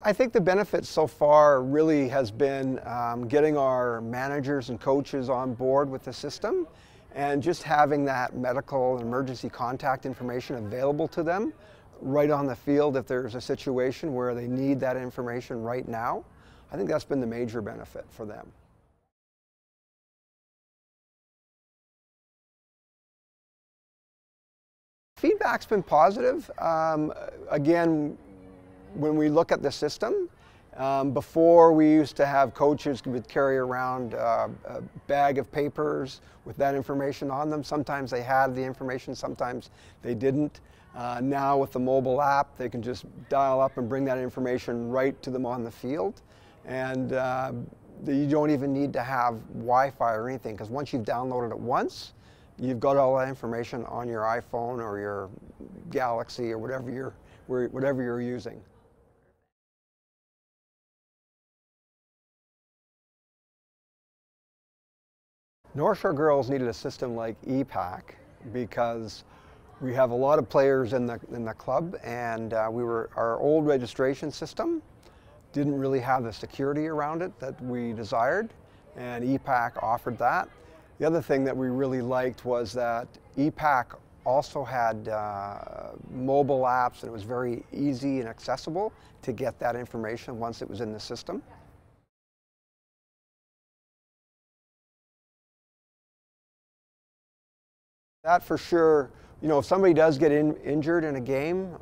I think the benefit so far really has been getting our managers and coaches on board with the system and just having that medical and emergency contact information available to them right on the field if there's a situation where they need that information right now. I think that's been the major benefit for them. Feedback's been positive. Again, when we look at the system, before we used to have coaches who would carry around a bag of papers with that information on them. Sometimes they had the information, sometimes they didn't. Now with the mobile app, they can just dial up and bring that information right to them on the field. And you don't even need to have Wi-Fi or anything, because once you've downloaded it once, you've got all that information on your iPhone or your Galaxy or whatever you're using. North Shore Girls needed a system like ePACT because we have a lot of players in the club, and our old registration system didn't really have the security around it that we desired, and ePACT offered that. The other thing that we really liked was that ePACT also had mobile apps, and it was very easy and accessible to get that information once it was in the system. That for sure, if somebody does get injured in a game,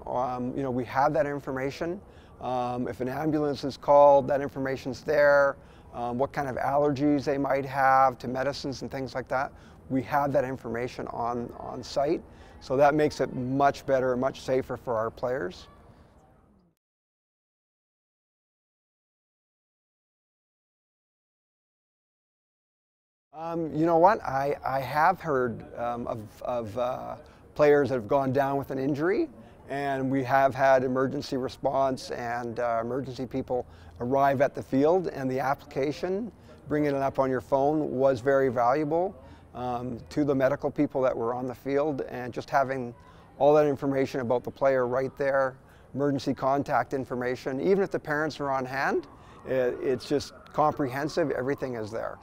we have that information. If an ambulance is called, that information's there. What kind of allergies they might have to medicines and things like that, we have that information on site. So that makes it much better, much safer for our players. You know what? I have heard of players that have gone down with an injury, and we have had emergency response and emergency people arrive at the field, and the application, bringing it up on your phone, was very valuable to the medical people that were on the field, and just having all that information about the player right there, emergency contact information, even if the parents are on hand, it's just comprehensive, everything is there.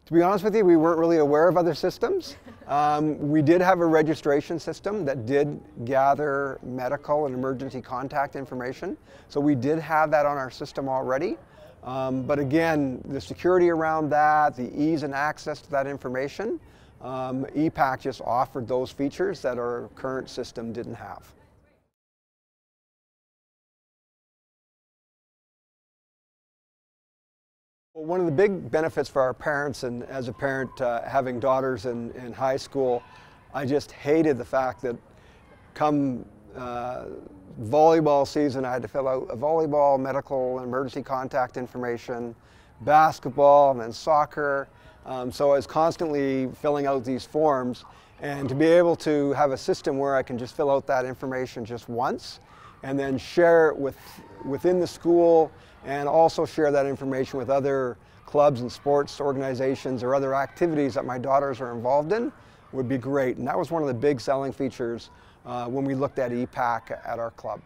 To be honest with you, we weren't really aware of other systems. We did have a registration system that did gather medical and emergency contact information. So we did have that on our system already. But again, the security around that, the ease and access to that information, ePACT just offered those features that our current system didn't have. Well, one of the big benefits for our parents, and as a parent having daughters in high school, I just hated the fact that come volleyball season, I had to fill out a volleyball, medical, and emergency contact information, basketball, and then soccer. So I was constantly filling out these forms, and to be able to have a system where I can just fill out that information just once and then share it within the school, and also share that information with other clubs and sports organizations or other activities that my daughters are involved in, would be great. And that was one of the big selling features when we looked at ePACT at our club.